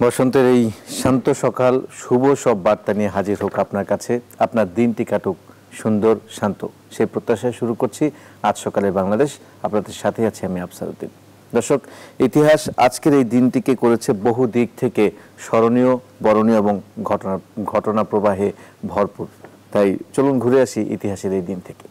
বসন্তের এই শান্ত সকাল শুভ সব বার্তা নিয়ে হাজির হোক আপনার কাছে, আপনার দিনটি কাটুক সুন্দর শান্ত, সেই প্রত্যাশায় শুরু করছি আজ সকালে বাংলাদেশ। আপনাদের সাথে আছি আমি আফসার উদ্দিন। দর্শক, ইতিহাস আজকের এই দিনটিকে করেছে বহু দিক থেকে স্মরণীয়, বরণীয় এবং ঘটনা প্রবাহে ভরপুর। তাই চলুন ঘুরে আসি ইতিহাসের এই দিন থেকে।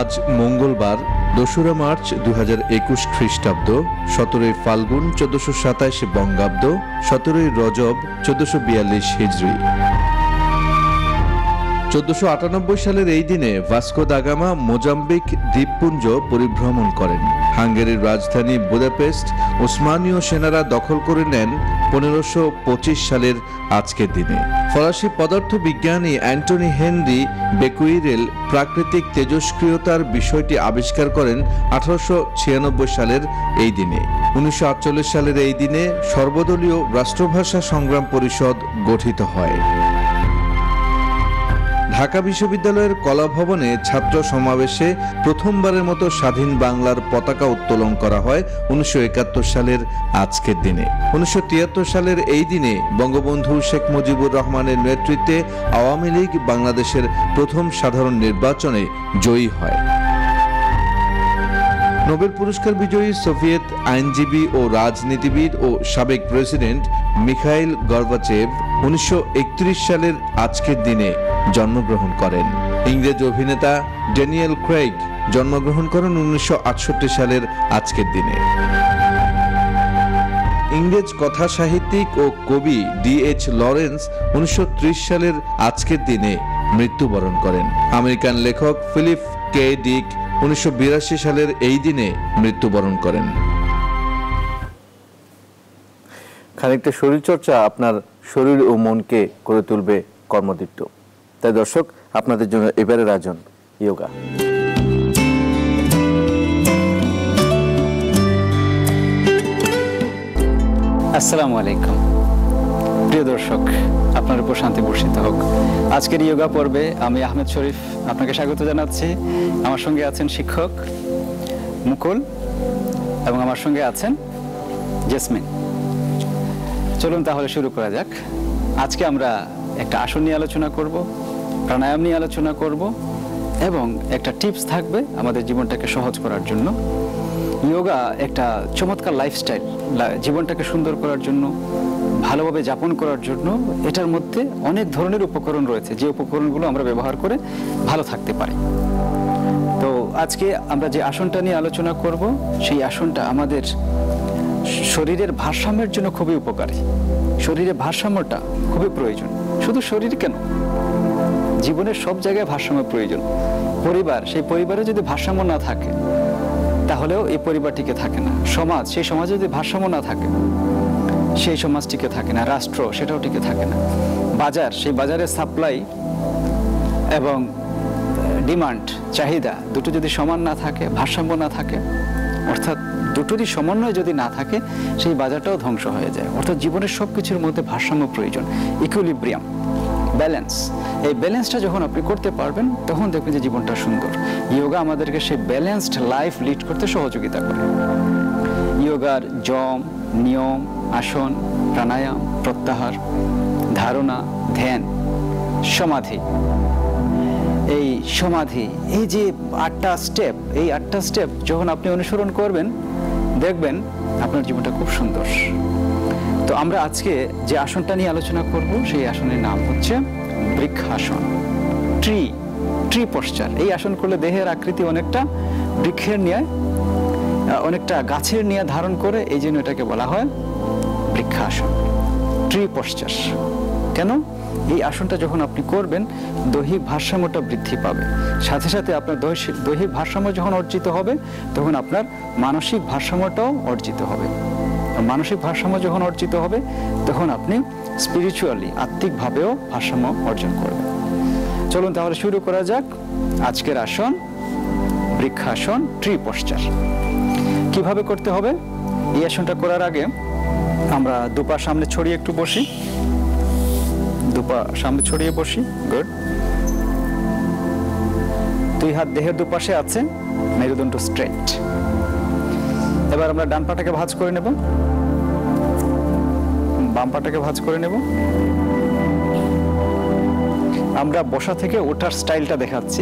আজ মঙ্গলবার ২রা মার্চ ২০২১ খ্রিস্টাব্দ, ১৭ই ফাল্গুন ১৪২৭ বঙ্গাব্দ, ১৭ই রজব ১৪৪২ হিজরি। ১৪৯৮ সালের এই দিনে ভাস্কো দা গামা মোজাম্বিক দ্বীপপুঞ্জ পরিভ্রমণ করেন। হাঙ্গেরির রাজধানী বুদাপেস্ট ওসমানীয় সেনারা দখল করে নেন ১৫২৫ সালের আজকের দিনে। ফরাসি পদার্থবিজ্ঞানী অ্যান্টনি হেনরি বেকুইরেল প্রাকৃতিক তেজস্ক্রিয়তার বিষয়টি আবিষ্কার করেন ১৮৯৬ সালের এই দিনে। ১৯৪৮ সালের এই দিনে সর্বদলীয় রাষ্ট্রভাষা সংগ্রাম পরিষদ গঠিত হয়। ঢাকা বিশ্ববিদ্যালয়ের কলা ভবনে ছাত্র সমাবেশে প্রথমবারের মতো স্বাধীন বাংলার পতাকা উত্তোলন করা হয় ১৯৭১ সালের আজকের দিনে। ১৯৭৩ সালের এই দিনে বঙ্গবন্ধু শেখ মুজিবুর রহমানের নেতৃত্বে আওয়ামী লীগ বাংলাদেশের প্রথম সাধারণ নির্বাচনে জয়ী হয়। নোবেল পুরস্কার বিজয়ী সোভিয়েত আইনজীবী ও রাজনীতিবিদ ও সাবেক প্রেসিডেন্ট মিখাইল গর্বাচেভ ১৯৩১ সালের আজকের দিনে জন্মগ্রহণ করেন। ইংরেজ অভিনেতা ড্যানিয়েল ক্রেইগ জন্মগ্রহণ করেন ১৯৬৮ সালের আজকের দিনে। ইংরেজ কথা সাহিত্যিক ও কবি D.H. লরেন্স ১৯৩০ সালের আজকের দিনে মৃত্যুবরণ করেন। আমেরিকান লেখক ফিলিপ কে ডিক ১৯৮২ সালের এই দিনে মৃত্যুবরণ করেন। খানিকটা শরীরচর্চা আপনার শরীর ও মনকে করে তুলবে কর্মদীপ্ত। তাই দর্শক, আপনাদের জন্য এবারের আয়োজন ইয়োগা। আসসালামু আলাইকুম প্রিয় দর্শক, আপনার উপর শান্তি বর্ষিত হোক। আজকের ইয়োগা পর্বে আমি আহমেদ শরীফ আপনাকে স্বাগত জানাচ্ছি। আমার সঙ্গে আছেন শিক্ষক মুকুল এবং আমার সঙ্গে আছেন জেসমিন। চলুন তাহলে শুরু করা যাক। আজকে আমরা একটা আসন নিয়ে আলোচনা করব, প্রাণায়াম নিয়ে আলোচনা করব এবং একটা টিপস থাকবে আমাদের জীবনটাকে সহজ করার জন্য। ইয়োগা একটা চমৎকার লাইফস্টাইল, জীবনটাকে সুন্দর করার জন্য, ভালোভাবে যাপন করার জন্য এটার মধ্যে অনেক ধরনের উপকরণ রয়েছে, যে উপকরণগুলো আমরা ব্যবহার করে ভালো থাকতে পারি। তো আজকে আমরা যে আসনটা নিয়ে আলোচনা করব, সেই আসনটা আমাদের শরীরের ভারসাম্যের জন্য খুবই উপকারী। শরীরের ভারসাম্যটা খুবই প্রয়োজন। শুধু শরীর কেন, জীবনের সব জায়গায় ভারসাম্য প্রয়োজন। পরিবার, সেই পরিবারে যদি ভারসাম্য না থাকে তাহলেও এই পরিবার টিকে থাকে না। সমাজ, সেই সমাজে যদি ভারসাম্য না থাকে সেই সমাজ টিকে থাকে না। রাষ্ট্র, সেটাও টিকে থাকে না। বাজার, সেই বাজারের সাপ্লাই এবং ডিমান্ড, চাহিদা দুটো যদি সমান না থাকে, ভারসাম্য না থাকে, অর্থাৎ দুটোরই সমন্বয় যদি না থাকে, সেই বাজারটাও ধ্বংস হয়ে যায়। অর্থাৎ জীবনের সব কিছুর মধ্যে ভারসাম্য প্রয়োজন, ইকুইলিব্রিয়াম, ব্যালেন্স। এই ব্যালেন্সটা যখন আপনি করতে পারবেন তখন দেখবেন যে জীবনটা সুন্দর। ইয়োগা আমাদেরকে সেই ব্যালেন্সড লাইফ লিড করতে সহযোগিতা করে। ইয়োগার যম, নিয়ম, আসন, প্রাণায়াম, প্রত্যাহার, ধারণা, ধ্যান, সমাধি, এই সমাধি, এই যে ৮টা স্টেপ, এই ৮টা স্টেপ যখন আপনি অনুসরণ করবেন দেখবেন আপনার জীবনটা খুব সুন্দর। তো আমরা আজকে যে আসনটা নিয়ে আলোচনা করব, সেই আসনের নাম হচ্ছে বৃক্ষাসন, ট্রি পশ্চার। এই আসন করলে দেহের আকৃতি অনেকটা বৃক্ষের নিয়ে, অনেকটা গাছের নিয়ে ধারণ করে, এই জন্য এটাকে বলা হয় বৃক্ষাসন, ট্রি পশ্চার। কেন? এই আসনটা যখন আপনি করবেন দৈহিক ভারসাম্যটা বৃদ্ধি পাবে, সাথে সাথে আপনার দৈহিক ভারসাম্য যখন অর্জিত হবে তখন আপনার মানসিক ভারসাম্যটাও অর্জিত হবে। মানসিক ভারসাম্য যখন অর্জিত হবে তখন আপনি স্পিরিচুয়ালি, আত্মিকভাবেও ভারসাম্য অর্জন করবেন। চলুন তাহলে শুরু করা যাক আজকের আসন, বৃক্ষাসন, ট্রি পশ্চার। কিভাবে করতে হবে? এই আসনটা করার আগে আমরা দুপা সামনে ছড়িয়ে একটু বসি, দুপা সামনে ছড়িয়ে বসি। গুড। দুই হাত দেহের দুপাশে আছে, মেরুদণ্ড স্ট্রেট। এবার আমরা ডান পাটাকে ভাঁজ করে নেব, বাম পাটাকে ভাঁজ করে নেব। আমরা বসা থেকে ওঠার স্টাইলটা দেখাচ্ছি,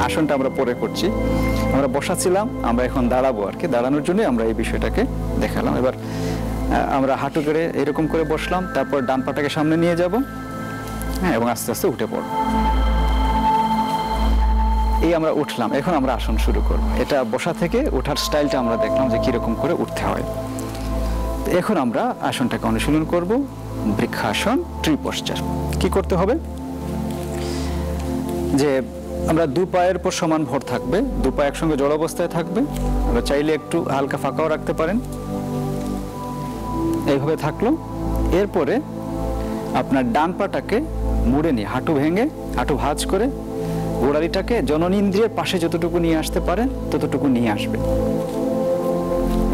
আসনটা আমরা পরে করছি। আমরা বসা ছিলাম, আমরা এখন দাঁড়াবো আর কি, দাঁড়ানোর জন্য আমরা এই বিষয়টাকে দেখালাম। এবার আমরা হাঁটু করে এরকম করে বসলাম, তারপর ডান পাটাকে সামনে নিয়ে যাব, হ্যাঁ, এবং আস্তে আস্তে উঠে পড়ব। এই আমরা উঠলাম, এখন আমরা আসন শুরু করব। এটা বসা থেকে ওঠার স্টাইলটা আমরা দেখলাম যে কিরকম করে উঠতে হয়। এখন আমরা আসনটাকে অনুশীলন করব, বৃক্ষাসন, ট্রি পশ্চার। কি করতে হবে, যে আমরা দু পায়ের উপর সমান ভর থাকবে, দু পা একসঙ্গে জড় অবস্থায় থাকবে। আমরা চাইলে একটু হালকা ফাঁকাও রাখতে পারেন, এইভাবে থাকলো। এরপরে আপনার ডান পাটাকে মুড়ে নিয়ে হাঁটু ভেঙে, হাঁটু ভাঁজ করে গোড়ালিটাকে জননী ইন্দ্রিয়ের পাশে যতটুকু নিয়ে আসতে পারেন ততটুকু নিয়ে আসবে।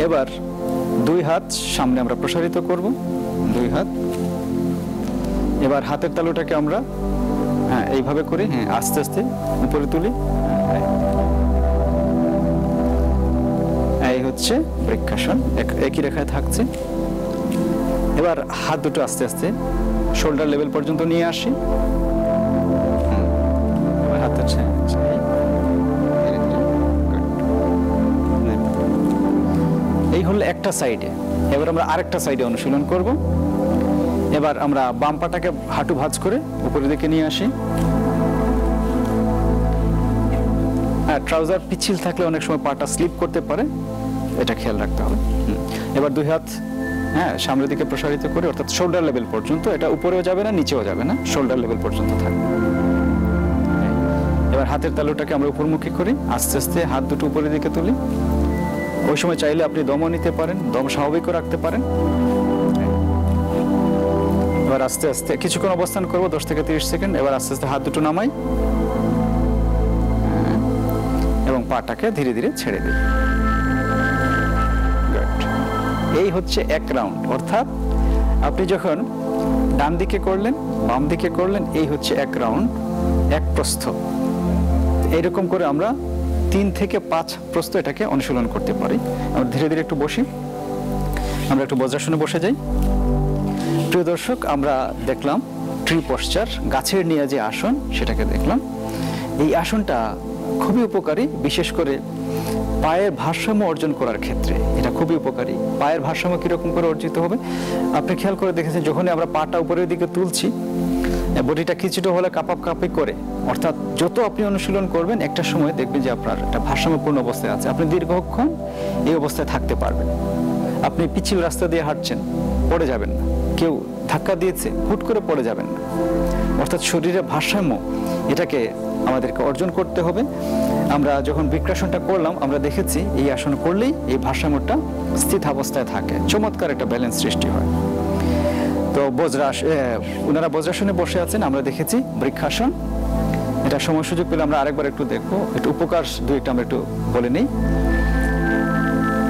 এবার দুই হাত সামনে আমরা প্রসারিত করব, দুই হাত। এবার হাতের তালুটাকে আমরা এইভাবে করি, হ্যাঁ, আস্তে আস্তে উপরে তুলি। এই হচ্ছে বৃক্ষাসন, একই রেখায় থাকছে। এবার হাত দুটো আস্তে আস্তে শোল্ডার লেভেল পর্যন্ত নিয়ে আসি। হাতের এই হলো একটা সাইডে। এবার আমরা আরেকটা সাইডে অনুশীলন করব। এবার আমরা বাম পাটাকে হাঁটু ভাঁজ করে উপরের দিকে নিয়ে আসি। ট্রাউজার পিচ্ছিল থাকলে অনেক সময় পাটা স্লিপ করতে পারে, এটা খেয়াল রাখতে হবে। এবার দুই হাত সামনের দিকে প্রসারিত করে, অর্থাৎ শোল্ডার লেভেল পর্যন্ত, এটা উপরেও যাবে না নিচেও যাবে না, শোল্ডার লেভেল পর্যন্ত থাকবে। এবার হাতের তালুটাকে আমরা উপরমুখী করি, আস্তে আস্তে হাত দুটো উপরের দিকে তুলি। ওই সময় চাইলে আপনি দমও নিতে পারেন, দম স্বাভাবিকও রাখতে পারেন। এবার আস্তে আস্তে কিছুক্ষণ অবস্থান করব, 10 থেকে 30 সেকেন্ড। এবার আস্তে আস্তে হাত দুটো নামাই এবং পাটাকে ধীরে ধীরে ছেড়ে দিই। এই হচ্ছে এক রাউন্ড, অর্থাৎ আপনি যখন ডান দিকে করলেন, বাম দিকে করলেন, এই হচ্ছে এক রাউন্ড, এক প্রস্থ। এইরকম করে আমরা 3 থেকে 5 প্রস্থ এটাকে অনুশীলন করতে পারি। আমরা ধীরে ধীরে একটু বসি, আমরা একটু বজ্রাসনে বসে যাই। প্রিয় দর্শক, আমরা দেখলাম ট্রি পশ্চার, গাছের নিয়ে যে আসন, সেটাকে দেখলাম। এই আসনটা খুবই উপকারী, বিশেষ করে পায়ের ভারসাম্য অর্জন করার ক্ষেত্রে এটা খুবই উপকারী। পায়ের ভারসাম্য কিরকম করে অর্জিত হবে, আপনি খেয়াল করে দেখেছেন, যখনই আমরা পাটা উপরের দিকে তুলছি, বডিটা কিছুটা হলে কাঁপাকাঁপি করে। অর্থাৎ যত আপনি অনুশীলন করবেন, একটা সময় দেখবেন যে আপনার একটা ভারসাম্যপূর্ণ অবস্থায় আছে, আপনি দীর্ঘক্ষণ এই অবস্থায় থাকতে পারবেন। আপনি পিচ্ছিল রাস্তা দিয়ে হাঁটছেন, পড়ে যাবেন না, কেউ ধাক্কা দিয়েছে, হুট করে পড়ে যাবেন না। অর্থাৎ শরীরের ভারসাম্য, এটাকে আমাদেরকে অর্জন করতে হবে। আমরা যখন বৃক্ষাসনটা করলাম, আমরা দেখেছি এই আসন করলেই এই ভারসাম্যটা স্থির অবস্থায় থাকে, চমৎকার একটা ব্যালেন্স সৃষ্টি হয়। তো ওনারা বজ্রাসনে বসে আছেন, আমরা দেখেছি বৃক্ষাসন। এটা সময় সুযোগ পেলে আমরা আরেকবার একটু দেখবো, একটু উপকার দুইটা আমরা একটু বলে নিই।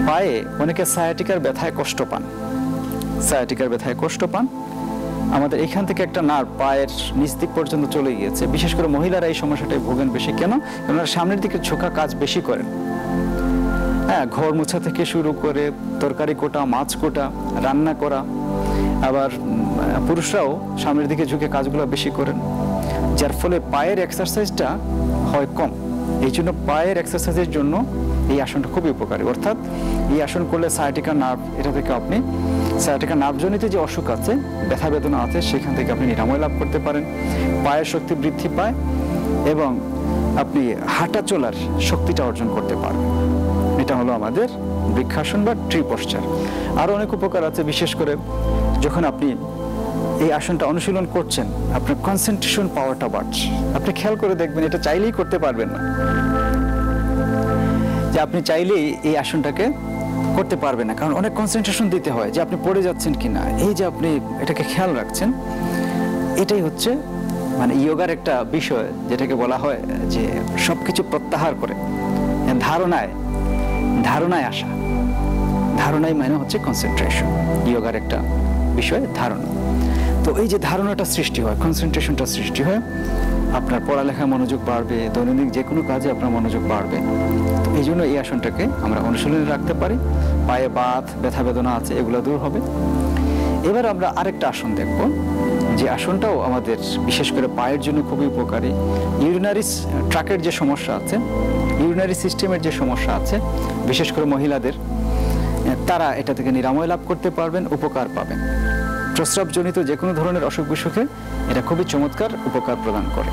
পায়ে অনেকে সায়াটিকার ব্যথায় কষ্ট পান, সায়াটিকার ব্যথায় কষ্ট পান। আমাদের এখান থেকে একটা নার্ভ পায়ের নিচ দিক পর্যন্ত চলে গিয়েছে। বিশেষ করে মহিলারা এই সমস্যাটায় ভোগেন বেশি। কেন? ওনারা সামনের দিকে ঝোঁকা কাজ বেশি করেন। হ্যাঁ, ঘর মোছা থেকে শুরু করে তরকারি কোটা, মাছ কোটা, রান্না করা, আবার পুরুষরাও সামনের দিকে ঝুঁকে কাজগুলো বেশি করেন, যার ফলে পায়ের এক্সারসাইজটা হয় কম। এই জন্য পায়ের এক্সারসাইজের জন্য এই আসনটা খুবই উপকারী। অর্থাৎ এই আসন করলে সায়াটিকা নার্ভ, এটা থেকে আপনি সায়াটিকা নার্ভজনিত যে অসুখ আছে, ব্যথা বেদনা আছে, সেখান থেকে আপনি নিরাময় লাভ করতে পারেন, পায়ের শক্তি বৃদ্ধি পায় এবং আপনি হাঁটা চলার শক্তিটা অর্জন করতে পারবেন। এটা হলো আমাদের বৃক্ষাসন বা ট্রি পশ্চার। আরও অনেক উপকার আছে, বিশেষ করে যখন আপনি এই আসনটা অনুশীলন করছেন, আপনার কনসেন্ট্রেশন পাওয়ারটা বাড়ছে। আপনি খেয়াল করে দেখবেন, এটা চাইলেই করতে পারবেন না, যে আপনি চাইলেই এই আসনটাকে করতে পারবেন না, কারণ অনেক কনসেন্ট্রেশন দিতে হয় যে আপনি পড়ে যাচ্ছেন কিনা। এই যে আপনি এটাকে খেয়াল রাখছেন, এটাই হচ্ছে মানে যোগার একটা বিষয়, যেটাকে বলা হয় যে সবকিছু প্রত্যাহার করে ধারণায় আসা। ধারণাই মানে হচ্ছে কনসেন্ট্রেশন, যোগার একটা বিষয় ধারণা। তো এই যে ধারণাটা সৃষ্টি হয়, কনসেন্ট্রেশনটা সৃষ্টি হয়, আপনার পড়ালেখায় মনোযোগ বাড়বে, দৈনন্দিন যে কোনো কাজে আপনার মনোযোগ বাড়বে। তো এই জন্য এই আসনটাকে আমরা অনুশীলনে রাখতে পারি। পায়ে বাত, ব্যথা বেদনা আছে, এগুলো দূর হবে। এবার আমরা আরেকটা আসন দেখব, যে আসনটাও আমাদের বিশেষ করে পায়ের জন্য খুবই উপকারী। ইউরিনারি ট্র্যাকের যে সমস্যা আছে, ইউরিনারি সিস্টেমের যে সমস্যা আছে, বিশেষ করে মহিলাদের, তারা এটা থেকে নিরাময় লাভ করতে পারবেন, উপকার পাবেন। প্রস্রাবজনিত যে কোনো ধরনের অসুখ বিসুখে এটা খুবই চমৎকার উপকার প্রদান করে।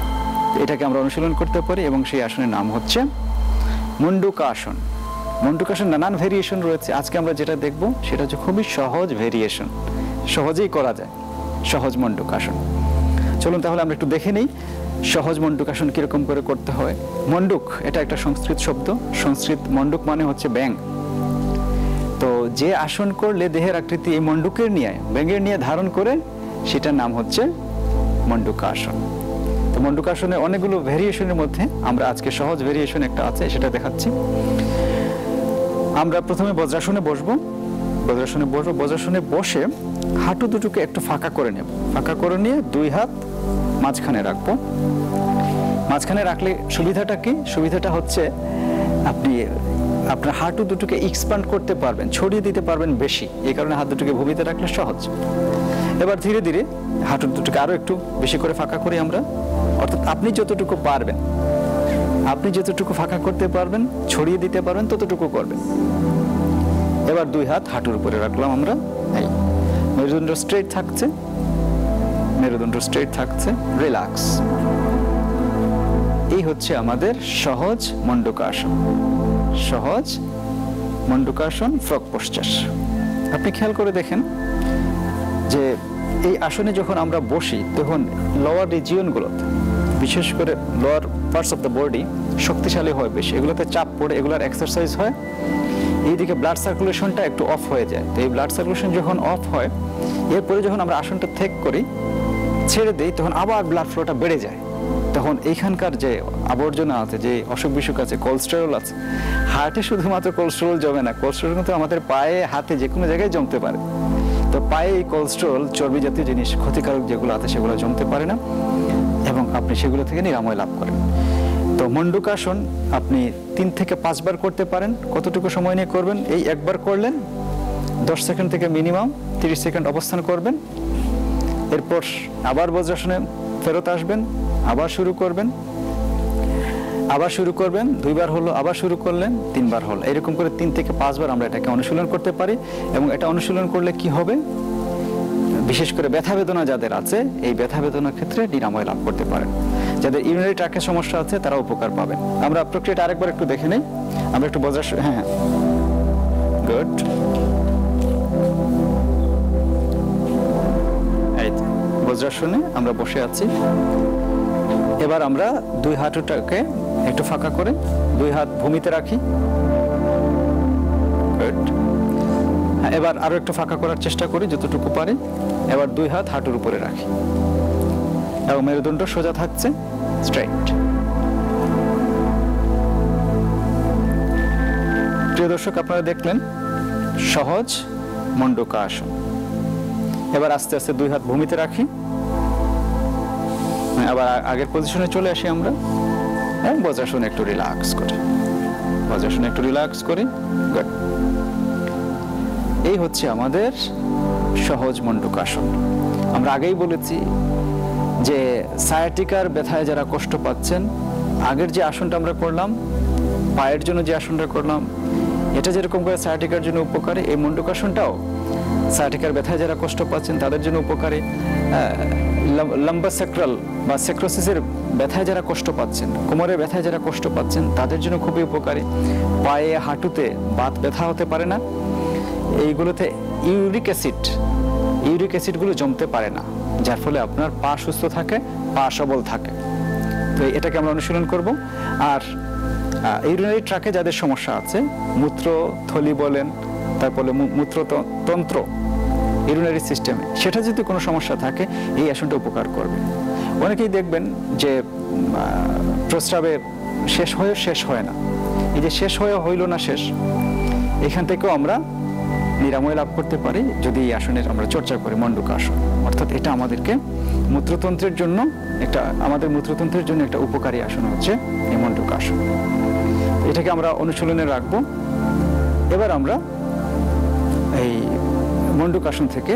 এটাকে আমরা অনুশীলন করতে পারি এবং সেই আসনের নাম হচ্ছে মন্ডুকা আসন। মন্ডুকা আসন নানান ভেরিয়েশন রয়েছে। আজকে আমরা যেটা দেখব সেটা হচ্ছে খুবই সহজ ভেরিয়েশন, সহজেই করা যায় সহজ মন্ডুকা আসন। চলুন তাহলে আমরা একটু দেখে নিই সহজ মন্ডুক আসন কিরকম করে করতে হয়। মন্ডুক এটা একটা সংস্কৃত শব্দ। সংস্কৃত মন্ডুক মানে হচ্ছে ব্যাং। তো যে আসন করলে দেহের আকৃতি এই মন্ডুকের নিয়ে, ব্যাঙের নিয়ে ধারণ করে, সেটার নাম হচ্ছে মন্ডুকা আসন। তো মন্ডুকা আসনের অনেকগুলো ভেরিয়েশনের মধ্যে আমরা আজকে সহজ ভেরিয়েশন একটা আছে, সেটা দেখাচ্ছি। আমরা প্রথমে বজ্রাসনে বসবো। বজ্রাসনে বসে হাঁটু দুটোকে একটু ফাঁকা করে নেব। ফাঁকা করে নিয়ে দুই হাত মাঝখানে রাখবো। মাঝখানে রাখলে সুবিধাটা কি? সুবিধাটা হচ্ছে আপনি আপনার হাঁটু দুটোকে এক্সপ্যান্ড করতে পারবেন, ছড়িয়ে দিতে পারবেন বেশি। এই কারণে হাত দুটোকে ভূমিতে রাখলে সহজ। এবার ধীরে ধীরে হাঁটু দুটোকে আরো একটু বেশি করে ফাঁকা করি আমরা। অর্থাৎ আপনি যতটুকু পারবেন, আপনি যতটুকু ফাঁকা করতে পারবেন, ছড়িয়ে দিতে পারবেন, ততটুকু করবেন। এবার দুই হাত হাঁটুর উপরে রাখলাম আমরা। এই মেরুদণ্ড স্ট্রেট থাকছে, মেরুদণ্ড স্ট্রেট থাকছে, রিল্যাক্স। এই হচ্ছে আমাদের সহজ মন্ডুকাসন। সহজ মন্ডুকাসন, ফ্রগ পোশ্চার। আপনি খেয়াল করে দেখেন যে এই আসনে যখন আমরা বসি তখন লোয়ার রিজিয়নগুলোতে, বিশেষ করে lower parts of the body শক্তিশালী হয় বেশি, এগুলোতে চাপ পড়ে, এগুলোর এক্সারসাইজ হয়। এইদিকে ব্লাড সার্কুলেশনটা একটু অফ হয়ে যায়। তো এই ব্লাড সার্কুলেশন যখন অফ হয়, এরপরে যখন আমরা আসনটা ত্যাগ করি, ছেড়ে দিই, তখন আবার ব্লাড ফ্লোটা বেড়ে যায়। তখন এইখানকার যে আবর্জনা আছে, যে অসুখ বিসুখ আছে, কোলেস্টেরল আছে, হার্টে শুধুমাত্র কোলেস্টেরল জমে না, কোলেস্টেরল কিন্তু আমাদের পায়ে, হাতে, যে কোনো জায়গায় জমতে পারে। তো পায়ে এই কোলেস্টেরল, চর্বি জাতীয় জিনিস, ক্ষতিকারক যেগুলো আছে, সেগুলো জমতে পারে না এবং আপনি সেগুলো থেকে নিরাময় লাভ করেন। তো মন্ডুকাসন আপনি 3 থেকে 5 বার করতে পারেন। কতটুকু সময় নিয়ে করবেন? এই একবার করলেন 10 সেকেন্ড থেকে মিনিমাম 30 সেকেন্ড অবস্থান করবেন। এরপর আবার বজ্রাসনে ফেরত আসবেন, আবার শুরু করবেন, আবার শুরু করবেন। 2 বার হলো, আবার শুরু করলেন, 3 বার হলো। এরকম করে 3 থেকে 5 বার আমরা এটাকে অনুশীলন করতে পারি। এবং এটা অনুশীলন করলে কি হবে? বিশেষ করে ব্যথা বেদনা যাদের আছে, এই ব্যথা বেদনার ক্ষেত্রে নিরাময় লাভ করতে পারেন। যাদের ইউরিনারি ট্র্যাকের সমস্যা আছে, তারা উপকার পাবেন। আমরা প্রক্রিয়াটা আরেকবার একটু দেখে নেই। আমরা একটু বজ্রাসন, হ্যাঁ, গুড। এই বজ্রাসনে আমরা বসে আছি। এবার আমরা দুই হাঁটুটাকে একটু ফাঁকা করে 2 হাত ভূমিতে রাখি। গুড। এবার আরো একটু ফাঁকা করার চেষ্টা করি যতটুকু পারি। এবার 2 হাত হাঁটুর উপরে রাখি এবং মেরুদণ্ড সোজা থাকছে, স্ট্রেট। প্রিয় দর্শক, আপনারা দেখলেন সহজ মন্ডুকা আসন। এবার আস্তে আস্তে 2 হাত ভূমিতে রাখি, আবার আগের পজিশনে চলে আসি আমরা এবং বজ্রাসনে একটু রিল্যাক্স করি। বজ্রাসনে একটু রিল্যাক্স করি। গুড। এই হচ্ছে আমাদের সহজ মন্ডুকাসন। আমরা আগেই বলেছি যে সায়াটিকার ব্যথায় যারা কষ্ট পাচ্ছেন, আগের যে আসনটা আমরা করলাম, পায়ের জন্য যে আসনটা করলাম, এটা যেরকম করে সায়াটিকার জন্য উপকারী, এই মন্ডুকাসনটাও সায়াটিকার ব্যথায় যারা কষ্ট পাচ্ছেন তাদের জন্য উপকারী। লাম্বাসাক্রাল বা সেক্রোসিসের ব্যথায় যারা কষ্ট পাচ্ছেন, কোমরের ব্যথায় যারা কষ্ট পাচ্ছেন, তাদের জন্য খুবই উপকারী। পায়ে, হাঁটুতে বাত ব্যথা হতে পারে না, এইগুলোতে ইউরিক অ্যাসিডগুলো জমতে পারে না, যার ফলে আপনার পা সুস্থ থাকে, পা সবল থাকে। তো এটাকে আমরা অনুশীলন করব। আর ইউরিনারি ট্র্যাকে যাদের সমস্যা আছে, মূত্রথলি বলেন, তারপরে মূত্রতন্ত্র, ইউরিনারি সিস্টেমে, সেটা যদি কোনো সমস্যা থাকে, এই আসনটা উপকার করবে। অনেকেই দেখবেন যে প্রস্রাবে শেষ হয় না। এই যে শেষ হইল না শেষ, এখান থেকেও আমরা নিরাময় লাভ করতে পারি যদি এই আসনের আমরা চর্চা করি, মণ্ডুকা আসন। অর্থাৎ এটা আমাদেরকে মূত্রতন্ত্রের জন্য আমাদের মূত্রতন্ত্রের জন্য একটা উপকারী আসন হচ্ছে এই মণ্ডুকা আসন। এটাকে আমরা অনুশীলনে রাখবো। এবার আমরা এই মণ্ডুকা আসন থেকে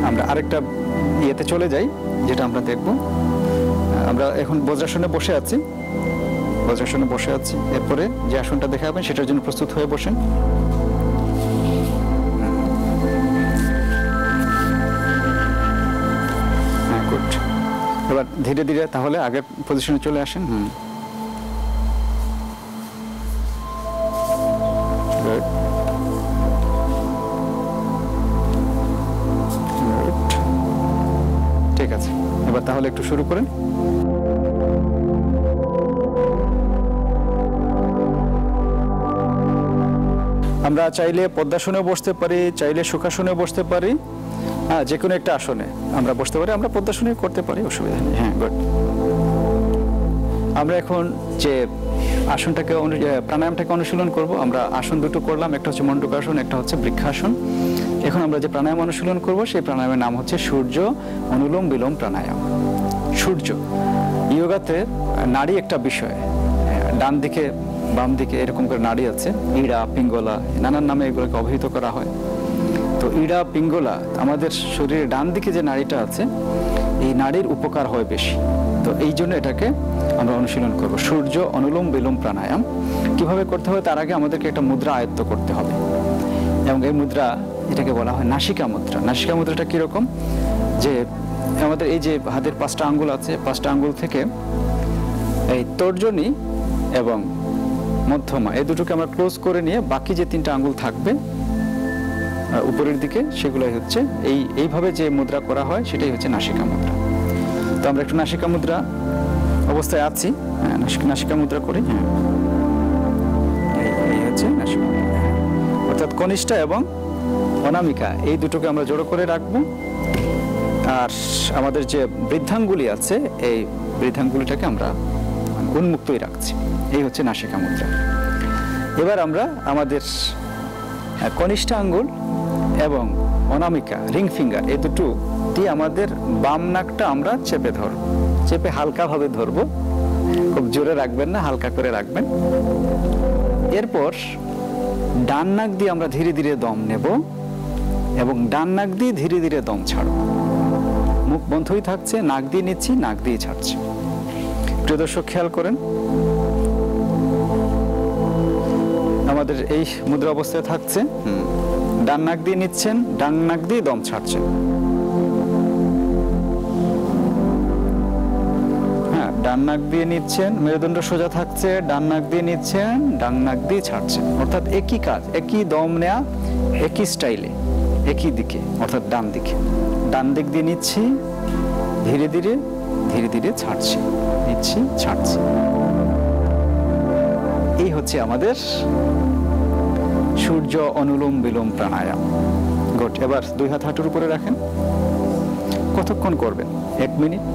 আমরা আরেকটা ইয়েতে চলে যাই, যেটা আমরা দেখব। আমরা এখন বজ্রাসনে বসে আছি, এরপরে যে আসনটা দেখাবেন সেটার জন্য প্রস্তুত হয়ে বসেন। হ্যাঁ, গুড। এবার ধীরে ধীরে তাহলে আগের পজিশনে চলে আসেন। গুড। ঠিক আছে, এবার তাহলে একটু শুরু করেন। আমরা চাইলে পদ্মাসনেও বসতে পারি, চাইলে সুখাসনেও বসতে পারি, যে কোনো একটা আসনে আমরা বসতে পারি। আমরা পদ্মাসনে করতে পারি, অসুবিধা নেই। হ্যাঁ, গুড। আমরা এখন যে আসনটাকে প্রাণায়ামটাকে অনুশীলন করব। আমরা আসন দুটো করলাম, একটা হচ্ছে মণ্ডুকাসন, একটা হচ্ছে বৃক্ষাসন। এখন আমরা যে প্রাণায়াম অনুশীলন করব সেই প্রাণায়ামের নাম হচ্ছে সূর্য অনুলোম বিলোম প্রাণায়াম। সূর্য ইয়োগাতে নাড়ি একটা বিষয়, ডান দিকে বাম দিকে এরকম করে নাড়ি আছে, ইড়া পিঙ্গলা নানান নামে এগুলোকে অভিহিত করা হয়। তো ইড়া পিঙ্গলা আমাদের শরীরের ডান দিকে যে নাড়িটা আছে এই নাড়ির উপকার হয় বেশি। তো এই জন্য এটাকে আমরা অনুশীলন করব, সূর্য অনুলোম বিলোম প্রাণায়াম। কিভাবে করতে হবে তার আগে আমাদেরকে একটা মুদ্রা আয়ত্ত করতে হবে, এবং এই মুদ্রা এটাকে বলা হয় নাসিকা মুদ্রা। নাসিকা মুদ্রাটা কিরকম, যে আমাদের এই যে হাতের 5টা আঙ্গুল আছে, 5টা আঙ্গুল থেকে এই তর্জনী এবং মধ্যমা এই দুটোকে আমরা ক্লোজ করে নিয়ে বাকি যে 3টা আঙ্গুল থাকবে উপরের দিকে, সেগুলোই হচ্ছে এইভাবে যে মুদ্রা করা হয় সেটাই হচ্ছে নাসিকা মুদ্রা। তো আমরা একটু নাসিকা মুদ্রা অবস্থায় আছি। হ্যাঁ, নাসিকা মুদ্রা করি। হ্যাঁ, এই হচ্ছে নাসিকা মুদ্রা। অর্থাৎ কনিষ্ঠা এবং অনামিকা এই দুটোকে আমরা জড়ো করে রাখবো। আর আমাদের যে বৃদ্ধাঙ্গুলি আছে এই বৃদ্ধাঙ্গুলিটাকে আমরা উন্মুক্তই রাখছি। এই হচ্ছে নাসিকা মুদ্রা। এবার আমরা আমাদের কনিষ্ঠা আঙ্গুল এবং অনামিকা রিং ফিঙ্গার এই দুটো দিয়ে আমাদের বাম নাকটা আমরা চেপে হালকাভাবে ধরবো, খুব জোরে রাখবেন না, হালকা করে রাখবেন। এরপর ডান নাক দিয়ে আমরা ধীরে ধীরে দম নেব এবং ডান নাক দিয়ে ধীরে ধীরে দম ছাড়ব। মুখ বন্ধই থাকছে, নাক দিয়ে নিচ্ছি, নাক দিয়ে ছাড়ছি। প্রিয় দর্শক খেয়াল করেন, আমাদের এই মুদ্রা অবস্থায় থাকছে। ডান নাক দিয়ে নিচ্ছেন, ডান নাক দিয়ে দম ছাড়ছেন। হ্যাঁ, ডান নাক দিয়ে নিচ্ছেন, মেরুদণ্ড সোজা থাকছে, ডান নাক দিয়ে নিচ্ছেন, ডান নাক দিয়ে ছাড়ছেন। অর্থাৎ একই কাজ, একই দম নেয়া, একই স্টাইলে, একই দিকে, অর্থাৎ ডান দিকে। ডান দিক দিয়ে নিচ্ছি, ধীরে ধীরে ধীরে ধীরে ছাড়ছি, নিচ্ছি, ছাড়ছি। এই হচ্ছে আমাদের সূর্য অনুলোম বিলোম প্রাণায়াম। গুড। এবার 2 হাত হাঁটুর উপরে রাখেন। কতক্ষণ করবেন? 1 minute,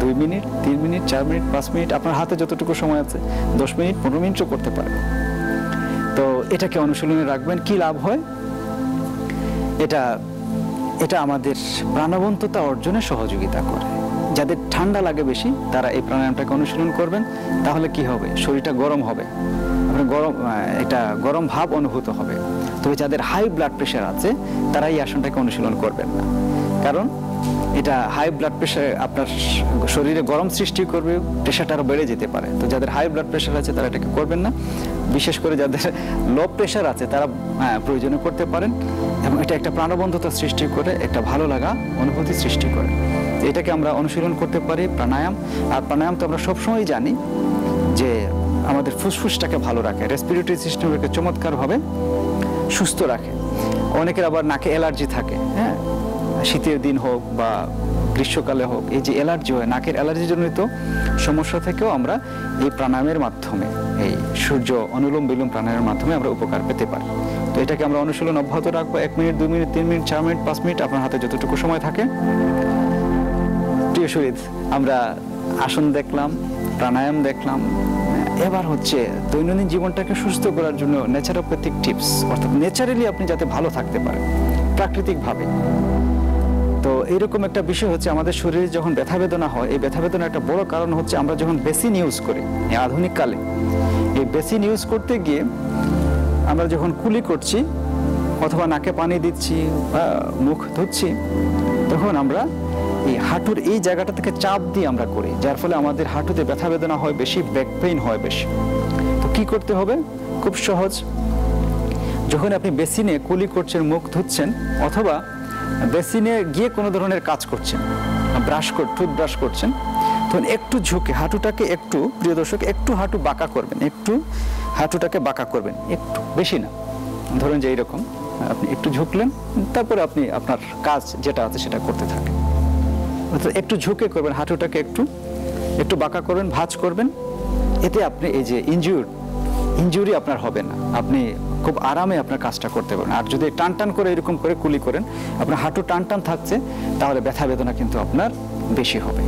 2 minute, 3 minute, 4 minute, 5 minute, আপনার হাতে যতটুকু সময় আছে। 10 মিনিট, 15 মিনিটও করতে পারেন। তো এটাকে অনুশীলনে রাখবেন। কি লাভ হয়? এটা আমাদের প্রাণবন্ততা অর্জনে সহযোগিতা করে। যাদের ঠান্ডা লাগে বেশি তারা এই প্রাণায়ামটাকে অনুশীলন করবেন। তাহলে কি হবে? শরীরটা গরম হবে, একটা গরম ভাব অনুভূত হবে। তবে যাদের হাই ব্লাড প্রেশার আছে তারা এই আসনটাকে অনুশীলন করবেন না, কারণ এটা হাই ব্লাড প্রেশার আপনার শরীরে গরম সৃষ্টি করবে, প্রেশারটা আরো বেড়ে যেতে পারে। তো যাদের হাই ব্লাড প্রেশার আছে তারা এটাকে করবেন না। বিশেষ করে যাদের লো প্রেশার আছে তারা প্রয়োজনে করতে পারেন, এবং এটা একটা প্রাণবন্ততা সৃষ্টি করে, একটা ভালো লাগা অনুভূতি সৃষ্টি করে। এটাকে আমরা অনুশীলন করতে পারি প্রাণায়াম। আর প্রাণায়াম তো আমরা সবসময় জানি যে আমাদের ফুসফুসটাকে ভালো রাখে, রেসপিরেটরি সিস্টেমকে চমৎকারভাবে সুস্থ রাখে। অনেকের আবার নাকে অ্যালার্জি থাকে, হ্যাঁ, শীতের দিন হোক বা গ্রীষ্মকালে হোক, এই যে অ্যালার্জি হয়, নাকের অ্যালার্জিজনিত সমস্যা থেকেও আমরা এই প্রাণায়ামের মাধ্যমে, এই সূর্য অনুলোম বিলোম প্রাণায়ামের মাধ্যমে আমরা উপকার পেতে পারি। তো এটাকে আমরা অনুশীলন অব্যাহত রাখবো। 1 minute, 2 minute, 3 minute, 4 minute, 5 minute, আপনার হাতে যতটুকু সময় থাকে। প্রিয় শহীদ, আমরা আসন দেখলাম, প্রাণায়াম দেখলাম, এবার হচ্ছে দৈনন্দিন জীবনটাকে সুস্থ করার জন্য ন্যাচারোপ্যাথিক টিপস, অর্থাৎ ন্যাচারালি আপনি যাতে ভালো থাকতে পারেন প্রাকৃতিকভাবে। তো এইরকম একটা বিষয় হচ্ছে, আমাদের শরীরে যখন ব্যথা বেদনা হয়, এই ব্যথা বেদনার একটা বড় কারণ হচ্ছে আমরা যখন বেসিন ইউজ করি এই আধুনিক কালে। এই বেসিন ইউজ করতে গিয়ে আমরা যখন কুলি করছি অথবা নাকে পানি দিচ্ছি বা মুখ ধুচ্ছি, তখন আমরা এই হাঁটুর এই জায়গাটা থেকে চাপ দিয়ে আমরা করি, যার ফলে আমাদের হাঁটুতে ব্যথা বেদনা হয় বেশি, ব্যাক পেইন হয় বেশি। তো কি করতে হবে? খুব সহজ। যখন আপনি বেসিনে কুলি করছেন, মুখ ধুচ্ছেন অথবা বেসিনে গিয়ে কোনো ধরনের কাজ করছেন, টুথব্রাশ করছেন, তখন একটু ঝুঁকে হাঁটুটাকে একটু, প্রিয় দর্শক, একটু হাঁটু বাঁকা করবেন, একটু হাঁটুটাকে বাঁকা করবেন, একটু, বেশি না। ধরুন যে এইরকম আপনি একটু ঝুঁকলেন, তারপরে আপনি আপনার কাজ যেটা আছে সেটা করতে থাকেন। অর্থাৎ একটু ঝুঁকে করবেন, হাঁটুটাকে একটু বাঁকা করবেন, ভাঁজ করবেন। এতে আপনি এই যে ইনজুরি আপনার হবে না, আপনি খুব আরামে আপনার কাজটা করতে পারবেন। আর যদি টান করে এরকম করে কুলি করেন, আপনার হাঁটু টান থাকছে, তাহলে ব্যথা বেদনা কিন্তু আপনার বেশি হবে।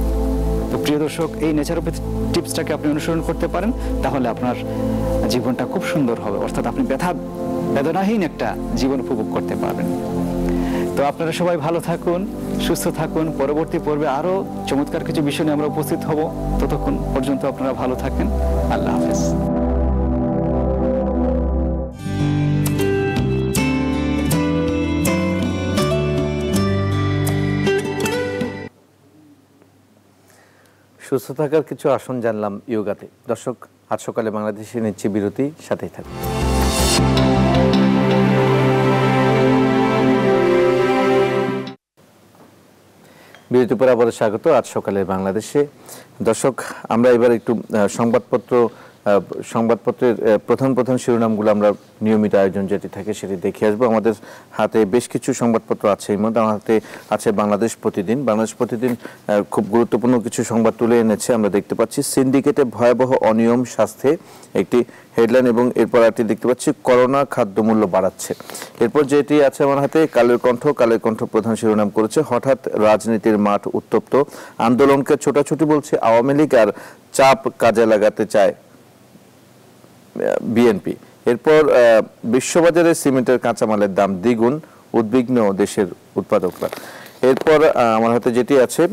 তো প্রিয় দর্শক, এই ন্যাচারোপ্যাথি টিপসটাকে আপনি অনুসরণ করতে পারেন, তাহলে আপনার জীবনটা খুব সুন্দর হবে, অর্থাৎ আপনি ব্যথা বেদনাহীন একটা জীবন উপভোগ করতে পারবেন। তো আপনারা সবাই ভালো থাকুন, সুস্থ থাকুন। পরবর্তী পর্বে আরো চমৎকার কিছু বিষয় নিয়ে আমরা উপস্থিত হব। ততক্ষণ পর্যন্ত আপনারা ভালো থাকেন। আল্লাহ হাফেজ। সুস্থ থাকার কিছু আসন জানলাম ইয়োগাতে। দর্শক, আজ সকালে বাংলাদেশে নিচ্ছে বিরতি, সাথেই থাকুন। বিরতির পর আবার স্বাগত আজ সকালে বাংলাদেশে। দর্শক, আমরা এবার একটু সংবাদপত্রের প্রধান শিরোনামগুলো আমরা নিয়মিত আয়োজন যেটি থাকে সেটি দেখে আসবো। আমাদের হাতে বেশ কিছু সংবাদপত্র আছে। এর মধ্যে আমার হাতে আছে বাংলাদেশ প্রতিদিন। বাংলাদেশ প্রতিদিন খুব গুরুত্বপূর্ণ কিছু সংবাদ তুলে এনেছে। আমরা দেখতে পাচ্ছি সিন্ডিকেটে ভয়াবহ অনিয়ম স্বাস্থ্যে, একটি হেডলাইন, এবং এরপর একটি দেখতে পাচ্ছি করোনা খাদ্যমূল্য বাড়াচ্ছে। এরপর যেটি আছে আমার হাতে কালের কণ্ঠ প্রধান শিরোনাম করেছে হঠাৎ রাজনীতির মাঠ উত্তপ্ত, আন্দোলনকে ছোটাছুটি বলছে আওয়ামী লীগ আর চাপ কাজে লাগাতে চায় বিএনপি। এরপর বিশ্ববাজারে সিমেন্টের কাঁচামালের দাম দ্বিগুণ, উদ্বিগ্ন দেশের উৎপাদকরা। এরপর আমার হাতে যেটি আছে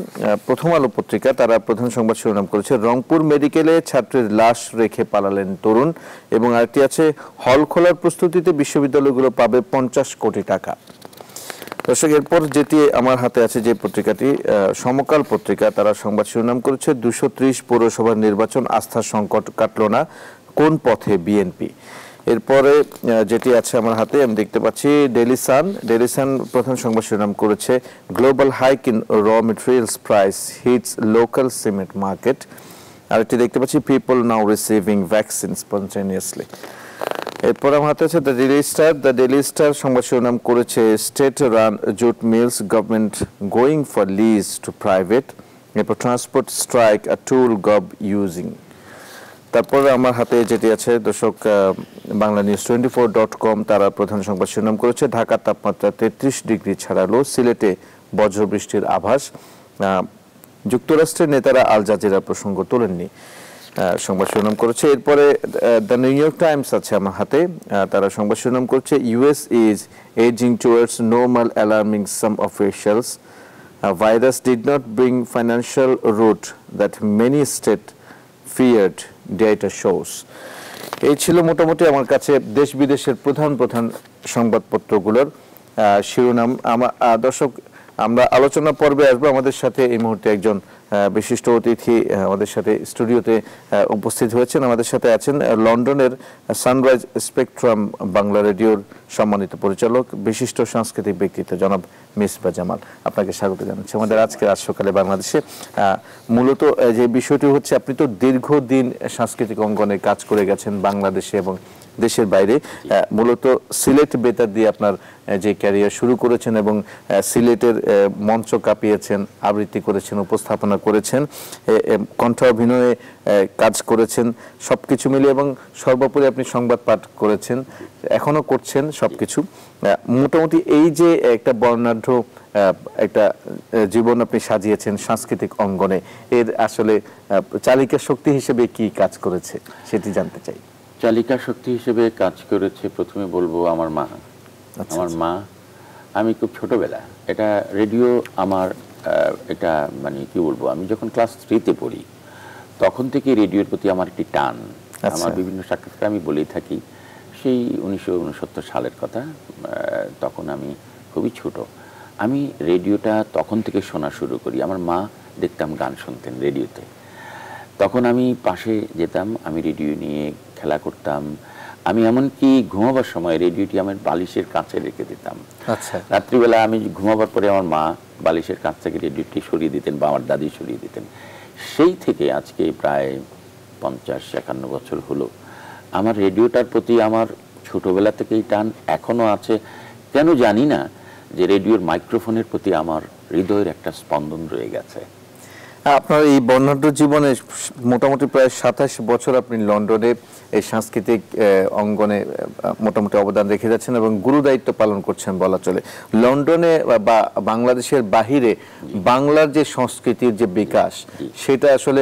প্রথম আলো পত্রিকা, তারা প্রধান সংবাদ শিরোনাম করেছে রংপুর মেডিকেলে ছাত্রের লাশ রেখে পালালেন তরুণ, এবং আরেকটি আছে হল খোলার প্রস্তুতিতে বিশ্ববিদ্যালয়গুলো পাবে 50 কোটি টাকা। দর্শক, এরপর যেটি আমার হাতে আছে যে পত্রিকাটি সমকাল পত্রিকা, তারা সংবাদ শিরোনাম করেছে 230 পৌরসভার নির্বাচন, আস্থার সংকট কাটল না, কোন পথে বিএনপি। এরপরে যেটি আছে আমার হাতে আমি দেখতে পাচ্ছি ডেইলি সান প্রধান সংবাদ শিরোনাম করেছে global hike in raw materials price hits local cement market. আরেকটি দেখতে পাচ্ছি people now receiving vaccine spontaneously. এরপর আমার হাতে আছে দ্য ডেইলি স্টার সংবাদ শিরোনাম করেছে state run jute mills government going for lease to private. এরপর transport strike a tool gov using. তারপরে আমার হাতে যেটি আছে দর্শক বাংলানিউজ24.com, তারা প্রধান সংবাদ শিরোনাম করেছে ঢাকার তাপমাত্রা 33 ডিগ্রি ছাড়ালো, সিলেটে বজ্রবৃষ্টির আভাস। যুক্তরাষ্ট্রের নেতারা আল জাজিরা প্রসঙ্গ তোলেননি, সংবাদ শিরোনাম করেছে। এরপরে দ্য নিউ ইয়র্ক টাইমস আছে আমার হাতে, তারা সংবাদ শিরোনাম করছে US is edging towards normal alarming some officials, virus did not bring financial rout that many state feared, data shows. এই ছিল মোটামুটি আমার কাছে দেশ বিদেশের প্রধান সংবাদপত্রগুলোর শিরোনাম। দর্শক, আমরা আলোচনা পর্বে আসবো। আমাদের সাথে এই মুহূর্তে একজন বিশিষ্ট অতিথি আমাদের সাথে স্টুডিওতে উপস্থিত হয়েছেন। আমাদের সাথে আছেন লন্ডনের সানরাইজ স্পেকট্রাম বাংলা রেডিওর সম্মানিত পরিচালক, বিশিষ্ট সাংস্কৃতিক ব্যক্তিত্ব জনাব মিসবাহ জামাল। আপনাকে স্বাগত জানাচ্ছি আমাদের আজকের আজ সকালে বাংলাদেশে। মূলত যে বিষয়টি হচ্ছে, আপনি তো দীর্ঘদিন সাংস্কৃতিক অঙ্গনে কাজ করে গেছেন বাংলাদেশে এবং দেশের বাইরে। মূলত সিলেট বেতার দিয়ে আপনার যে ক্যারিয়ার শুরু করেছেন এবং সিলেটের মঞ্চ কাঁপিয়েছেন, আবৃত্তি করেছেন, উপস্থাপনা করেছেন, কণ্ঠ অভিনয়ে কাজ করেছেন, সবকিছু মিলিয়ে, এবং সর্বোপরি আপনি সংবাদ পাঠ করেছেন, এখনো করছেন সবকিছু। মোটামুটি এই যে একটা বর্ণাঢ্য একটা জীবন আপনি সাজিয়েছেন সাংস্কৃতিক অঙ্গনে, এর আসলে চালিকা শক্তি হিসেবে কি কাজ করেছে সেটি জানতে চাই। চালিকা শক্তি হিসেবে কাজ করেছে প্রথমে বলবো আমার মা। আমার মা, আমি খুব ছোটবেলা, এটা রেডিও আমার এটা মানে কি বলবো, আমি যখন ক্লাস 3-তে পড়ি তখন থেকে রেডিওর প্রতি আমার একটি টান। আমার বিভিন্ন সাক্ষাৎকারে আমি বলেই থাকি সেই 1969 সালের কথা, তখন আমি খুবই ছোট। আমি রেডিওটা তখন থেকে শোনা শুরু করি। আমার মা দেখতাম গান শুনতেন রেডিওতে, তখন আমি পাশে যেতাম, আমি রেডিও নিয়ে খেলা করতাম। আমি এমনকি ঘুমাবার সময় রেডিওটি আমার বালিশের কাছে রেখে দিতাম। রাত্রিবেলা আমি ঘুমাবার পরে আমার মা বালিশের কাছ থেকে রেডিওটি সরিয়ে দিতেন বা আমার দাদি সরিয়ে দিতেন। সেই থেকে আজকে প্রায় 50-51 বছর হলো আমার রেডিওটার প্রতি আমার ছোটবেলা থেকেই টান এখনো আছে। কেন জানি না, যে রেডিওর মাইক্রোফোনের প্রতি আমার হৃদয়ের একটা স্পন্দন রয়ে গেছে। আপনার এই বর্ণাঢ্য জীবনে মোটামুটি প্রায় 27 বছর আপনি লন্ডনে এই সাংস্কৃতিক অঙ্গনে মোটামুটি অবদান রেখে যাচ্ছেন এবং গুরু দায়িত্ব পালন করছেন বলা চলে। লন্ডনে বা বাংলাদেশের বাহিরে বাংলার যে সংস্কৃতির যে বিকাশ, সেটা আসলে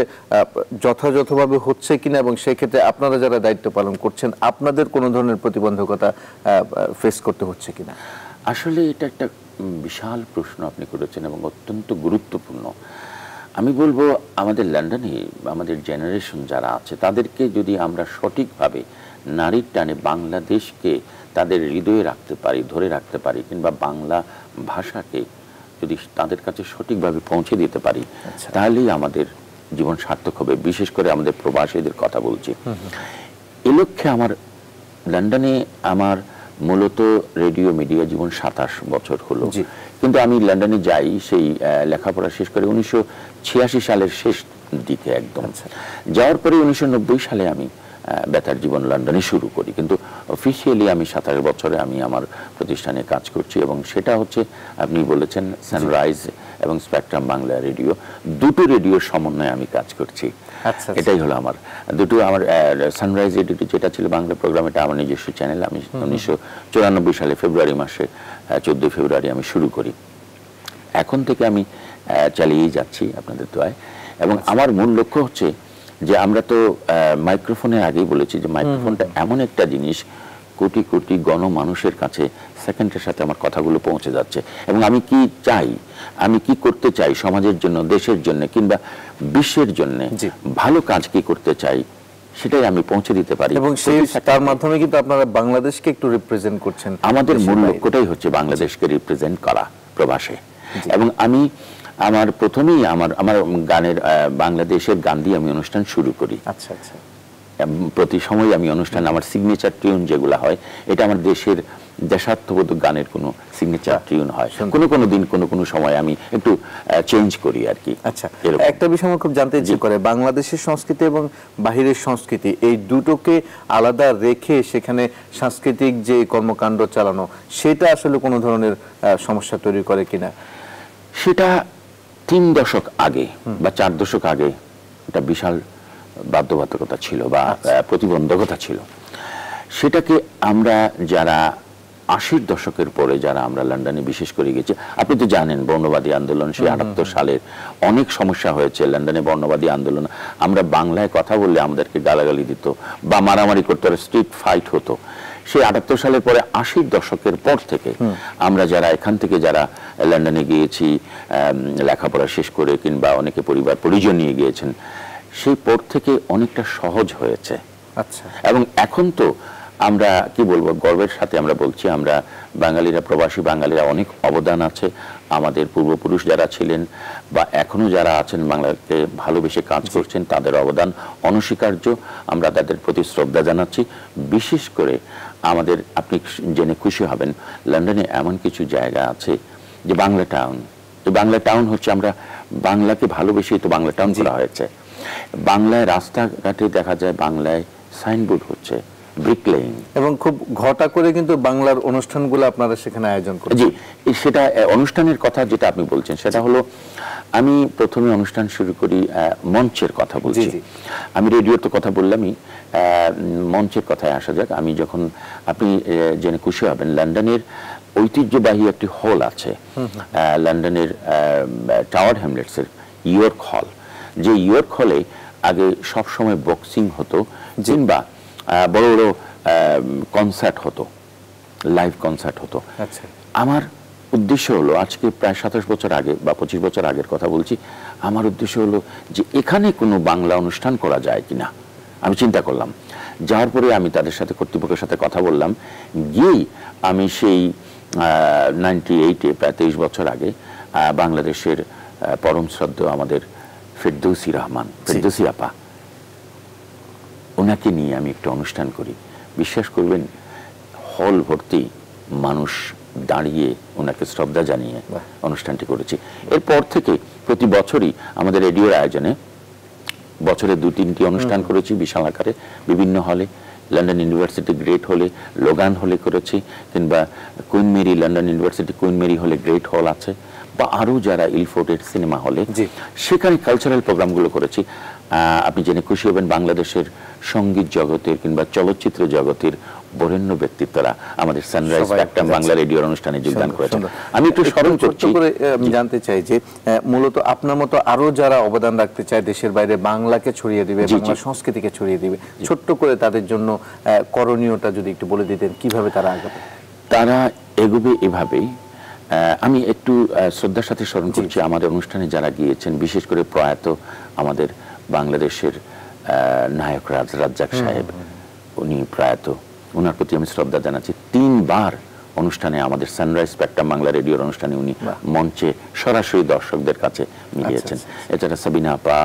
যথাযথভাবে হচ্ছে কিনা, এবং সেক্ষেত্রে আপনারা যারা দায়িত্ব পালন করছেন আপনাদের কোনো ধরনের প্রতিবন্ধকতা ফেস করতে হচ্ছে কিনা? আসলে এটা একটা বিশাল প্রশ্ন আপনি করেছেন এবং অত্যন্ত গুরুত্বপূর্ণ। আমি বলবো আমাদের লন্ডনে আমাদের জেনারেশন যারা আছে তাদেরকে যদি আমরা সঠিকভাবে নারীর টানে বাংলাদেশকে তাদের হৃদয়ে রাখতে পারি, ধরে রাখতে পারি, কিংবা বাংলা ভাষাকে যদি তাদের কাছে সঠিকভাবে পৌঁছে দিতে পারি, তাহলেই আমাদের জীবন সার্থক হবে। বিশেষ করে আমাদের প্রবাসীদের কথা বলছি। এ লক্ষ্যে আমার লন্ডনে আমার মূলত রেডিও মিডিয়া জীবন 27 বছর হলো, কিন্তু আমি লন্ডনে যাই সেই লেখাপড়া শেষ করে 1986 সালের শেষ দিকে একদম। যাওয়ার পরে 1990 সালে আমি বেতার জীবন লন্ডনে শুরু করি, কিন্তু অফিসিয়ালি আমি 27 বছরে আমি আমার প্রতিষ্ঠানে কাজ করছি। এবং সেটা হচ্ছে আপনি বলেছেন সানরাইজ এবং স্পেকট্রাম বাংলা রেডিও, দুটো রেডিওর সমন্বয়ে আমি কাজ করছি। এটাই হলো আমার দুটো। আমার সানরাইজ রেডিও যেটা ছিল বাংলা প্রোগ্রাম, এটা আমার নিজস্ব চ্যানেল। আমি 1994 সালে ফেব্রুয়ারি মাসে 14 ফেব্রুয়ারি আমি শুরু করি। এখন থেকে আমি চালিয়েই যাচ্ছি আপনাদের দোয়ায়। এবং আমার মূল লক্ষ্য হচ্ছে যে আমরা তো মাইক্রোফোনের আগেই বলেছি যে মাইক্রোফোনটা এমন একটা জিনিস, কোটি কোটি গণমানুষের কাছে সেকেন্ডের সাথে আমার কথাগুলো পৌঁছে যাচ্ছে। এবং আমি কি চাই, আমি কি করতে চাই সমাজের জন্য, দেশের জন্য, কিংবা বিশ্বের জন্য ভালো কাজ কি করতে চাই, সেটাই আমি পৌঁছে দিতে পারি। এবং তার মাধ্যমে কিন্তু আপনারা বাংলাদেশকে একটু রিপ্রেজেন্ট করছেন। আমাদের মূল লক্ষ্যটাই হচ্ছে বাংলাদেশকে রিপ্রেজেন্ট করা প্রবাসে। এবং আমি আমার প্রথমেই আমার গানের বাংলাদেশের গান দিয়ে আমি অনুষ্ঠান শুরু করি। প্রতি সময় আমি অনুষ্ঠান, আমার সিগনেচার টিউন যেগুলো হয়, এটা আমার দেশের দেশাত্মবোধক গানের কোনো সিগনেচার টিউন হয়। কোনো দিন কোনো সময় আমি একটু চেঞ্জ করি আর কি। আচ্ছা, একটা বিষয় আমার খুব জানতে ইচ্ছে করে, বাংলাদেশের সংস্কৃতি এবং বাহিরের সংস্কৃতি এই দুটোকে আলাদা রেখে সেখানে সাংস্কৃতিক যে কর্মকাণ্ড চালানো, সেটা আসলে কোনো ধরনের সমস্যা তৈরি করে কিনা? সেটা 3 দশক আগে বা 4 দশক আগে এটা বিশাল বাধ্যবাধকতা ছিল বা প্রতিবন্ধকতা ছিল। সেটাকে আমরা যারা 80-র দশকের পরে যারা আমরা লন্ডনে বিশেষ করে গেছি, আপনি তো জানেন বর্ণবাদী আন্দোলন, সেই 78 সালের অনেক সমস্যা হয়েছে লন্ডনে বর্ণবাদী আন্দোলন। আমরা বাংলায় কথা বললে আমাদেরকে গালাগালি দিত বা মারামারি করতে, স্ট্রিট ফাইট হতো। সেই 78 সালের পরে 80-র দশকের পর থেকে আমরা যারা এখান থেকে যারা লন্ডনে গিয়েছি লেখাপড়া শেষ করে, কিংবা অনেকে পরিবার পরিজন নিয়ে গিয়েছেন, সেই পর থেকে অনেকটা সহজ হয়েছে। এবং এখন তো আমরা কি বলবো, গর্বের সাথে আমরা বলছি, আমরা বাঙালিরা, প্রবাসী বাঙালিরা অনেক অবদান আছে। আমাদের পূর্বপুরুষ যারা ছিলেন বা এখনো যারা আছেন বাংলাকে ভালোবেসে কাজ করছেন, তাদের অবদান অনস্বীকার্য। আমরা তাদের প্রতি শ্রদ্ধা জানাচ্ছি। বিশেষ করে আমাদের, আপনি জেনে খুশি হবেন, লন্ডনে এমন কিছু জায়গা আছে যে বাংলা টাউন। যে বাংলা টাউন হচ্ছে, আমরা বাংলাকে ভালোবেসেই তো বাংলা টাউন করা হয়েছে। বাংলায় রাস্তাঘাটে দেখা যায় বাংলায় সাইনবোর্ড হচ্ছে, ব্রিকলেইং। এবং খুব ঘটা করে কিন্তু বাংলার অনুষ্ঠানগুলো আপনারা সেখানে আয়োজন করেন। জি, সেটা অনুষ্ঠানের কথা যেটা আপনি বলছেন সেটা হলো, আমি প্রথমে অনুষ্ঠান শুরু করি মঞ্চের কথা বলছি। আমি রেডিওর তো কথা বললামই, মঞ্চের কথায় আসা যাক। আমি যখন, আপনি জেনে খুশি হবেন, লন্ডনের ঐতিহ্যবাহী একটি হল আছে, লন্ডনের টাওয়ার হ্যামলেটসের ইয়র্ক হল। যে ইয়র্ক হলে আগে সব সময় বক্সিং হতো, কিংবা বড় বড় কনসার্ট হতো, লাইভ কনসার্ট হতো। আমার উদ্দেশ্য হলো, আজকে প্রায় 27 বছর আগে বা 25 বছর আগের কথা বলছি, আমার উদ্দেশ্য হলো যে এখানে কোনো বাংলা অনুষ্ঠান করা যায় কিনা। আমি চিন্তা করলাম, যাওয়ার পরে আমি তাদের সাথে, কর্তৃপক্ষের সাথে কথা বললাম, গিয়েই আমি সেই 98-এ প্রায় 23 বছর আগে বাংলাদেশের পরম শ্রদ্ধেয় আমাদের ফেরদৌসী রহমান, ফেরদৌসী আপা, ওনাকে নিয়ে আমি একটা অনুষ্ঠান করি। বিশ্বাস করবেন, হল ভর্তি মানুষ দাঁড়িয়ে ওনাকে শ্রদ্ধা জানিয়ে অনুষ্ঠানটি করেছি। এরপর থেকে প্রতি বছরই আমাদের রেডিওর আয়োজনে বছরে 2-3টি অনুষ্ঠান করেছি বিশাল আকারে বিভিন্ন হলে। লন্ডন ইউনিভার্সিটি গ্রেট হলে, লোগান হলে করেছি, কিংবা Queen Mary, London university Queen Mary হলে গ্রেট হল আছে, বা আরও যারা ইলফোর্টেড সিনেমা হলে, সেখানে কালচারাল প্রোগ্রামগুলো করেছি। আপনি জেনে খুশি হবেন, বাংলাদেশের সঙ্গীত জগতের কিংবা চলচ্চিত্র জগতের বরেণ্য ব্যক্তিত্বরা আমাদের সানরাইজ স্পেকট্রাম বাংলা রেডিওর অনুষ্ঠানে যোগদান করেছেন। আমি একটু স্মরণ করছি, আমি জানতে চাই যে মূলত আপনার মতো আরো যারা অবদান রাখতে চায় দেশের বাইরে, বাংলাকে ছড়িয়ে দিবে, বাংলা সংস্কৃতিকে ছড়িয়ে দিবে, ছোট্ট করে তাদের জন্য করণীয়টা যদি একটু বলে দিতেন, কিভাবে তারা আগাবে? তারা এগোবে এভাবেই। আমি একটু শ্রদ্ধার সাথে স্মরণ করছি আমাদের অনুষ্ঠানে যারা গিয়েছেন, বিশেষ করে প্রয়াত আমাদের বাংলাদেশের নায়ক রাজ্জাক সাহেব, উনি প্রয়াত, ওনার প্রতি আমি শ্রদ্ধা জানাচ্ছি। 3 বার অনুষ্ঠানে, আমাদের সানরাইজ স্পেকট্রাম বাংলা রেডিওর অনুষ্ঠানে উনি মঞ্চে সরাসরি দর্শকদের কাছে মিলিয়েছেন। এছাড়া সাবিনা আপা,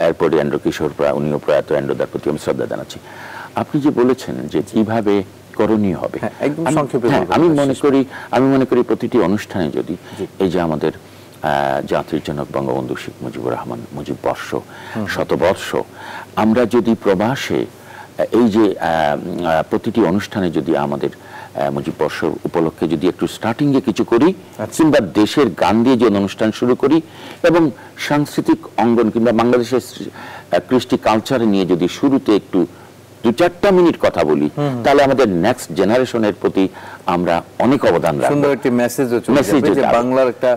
এরপরে এন্ড্রু কিশোর, উনিও প্রয়াত, এন্ড্রুদার প্রতি আমি শ্রদ্ধা জানাচ্ছি। আপনি যে বলেছেন যে কিভাবে করণীয় হবে, আমি মনে করি প্রতিটি অনুষ্ঠানে যদি এই যে আমাদের জাতির জনক বঙ্গবন্ধু শেখ মুজিবুর রহমান, মুজিব বর্ষ, শতবর্ষ, আমরা যদি প্রবাসে এই যে প্রতিটি অনুষ্ঠানে যদি আমাদের মুজিব বর্ষ উপলক্ষে যদি একটু স্টার্টিংয়ে কিছু করি, কিংবা দেশের গান দিয়ে যে অনুষ্ঠান শুরু করি, এবং সাংস্কৃতিক অঙ্গন কিংবা বাংলাদেশের কৃষ্টি কালচার নিয়ে যদি শুরুতে একটু 2-4টা মিনিট কথা বলি, তাহলে আমাদের নেক্সট জেনারেশনের প্রতি আমরা অনেক অবদান রাখবো। সুন্দর একটি মেসেজ, বাংলার একটা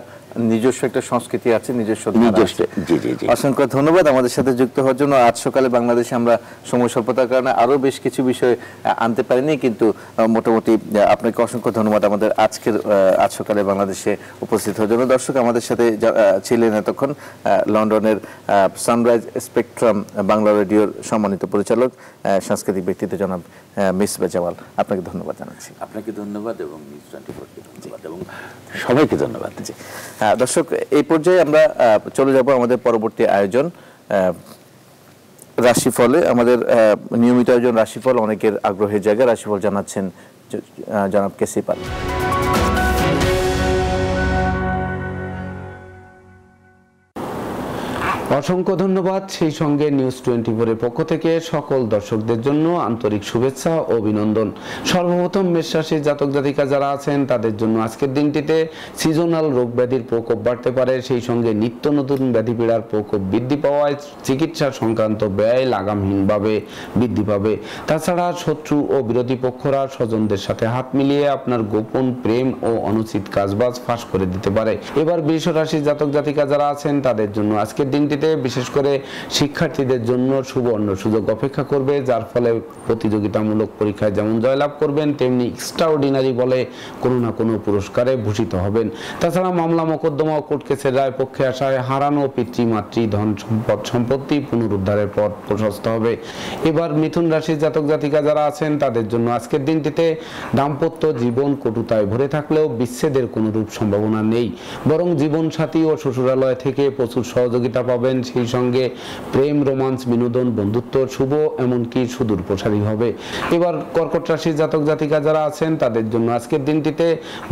নিজস্ব একটা সংস্কৃতি আছে, নিজস্ব। অসংখ্য ধন্যবাদ আমাদের সাথে যুক্ত হওয়ার জন্য। আজ সকালে বাংলাদেশে আমরা সময় স্বল্পতার কারণে আরো বেশ কিছু বিষয় আনতে পারিনি, কিন্তু মোটামুটি আপনাকে অসংখ্য ধন্যবাদ আমাদের আজকের আজ সকালে বাংলাদেশে উপস্থিত হওয়ার জন্য। দর্শক, আমাদের সাথে ছিলেন এতক্ষণ লন্ডনের সানরাইজ স্পেকট্রাম বাংলা রেডিওর সম্মানিত পরিচালক, সাংস্কৃতিক ব্যক্তিত্ব জনাব মিসবাহ জামাল। আপনাকে ধন্যবাদ জানাচ্ছি। আপনাকে ধন্যবাদ, এবং নিউজ 24কে ধন্যবাদ, এবং সবাইকে ধন্যবাদ। দর্শক, এই পর্যায়ে আমরা চলে যাব আমাদের পরবর্তী আয়োজন রাশিফলে। আমাদের নিয়মিত আয়োজন রাশিফল, অনেকের আগ্রহের জায়গা। রাশিফল জানাচ্ছেন জনাব কেসিপাল। অসংখ্য ধন্যবাদ। সেই সঙ্গে নিউজ 24 এর পক্ষ থেকে সকল দর্শকদের জন্য আন্তরিক শুভেচ্ছা ও অভিনন্দন। সর্বপ্রথম মেষ রাশির জাতক জাতিকা যারা আছেন তাদের জন্য আজকের দিনটিতে সিজনাল রোগ ব্যাধির প্রকোপ বাড়তে পারে, সেই সঙ্গে নিত্য নতুন ব্যাধি পীড়ার প্রকোপ বৃদ্ধি পাওয়ায় চিকিৎসা সংক্রান্ত ব্যয় লাগামহীনভাবে বৃদ্ধি পাবে। তাছাড়া শত্রু ও বিরোধী পক্ষরা স্বজনদের সাথে হাত মিলিয়ে আপনার গোপন প্রেম ও অনুচিত কাজবাজ ফাঁস করে দিতে পারে। এবার বৃষ রাশির জাতক জাতিকা যারা আছেন তাদের জন্য আজকের দিনটিতে বিশেষ করে শিক্ষার্থীদের জন্য সুবর্ণ সুযোগ অপেক্ষা করবে, যার ফলে প্রতিযোগিতামূলক পরীক্ষায় যেমন জয়লাভ করবেন, তেমনি এক্সট্রাঅর্ডিনারি বলে কোনো না কোনো পুরস্কারে ভূষিত হবেন। তাছাড়া মামলা মোকদ্দমা ও কোর্ট কেসের রায় পক্ষে আসায় হারানো পিতৃমাতৃ ধন সম্পত্তি পুনরুদ্ধারের পথ প্রশস্ত হবে। এবার মিথুন রাশির জাতক জাতিকা যারা আছেন তাদের জন্য আজকের দিনটিতে দাম্পত্য জীবন কটুতায় ভরে থাকলেও বিচ্ছেদের কোনো রূপ সম্ভাবনা নেই, বরং জীবনসাথী ও শ্বশুরালয় থেকে প্রচুর সহযোগিতা পাবেন। পাবেন, সেই সঙ্গে প্রেম, রোমান্স, বিনোদন, বন্ধুত্ব শুভ এমনকি সুদূর প্রসারী হবে। এবার কর্কট রাশির জাতক জাতিকা যারা আছেন তাদের জন্য আজকের দিনটিতে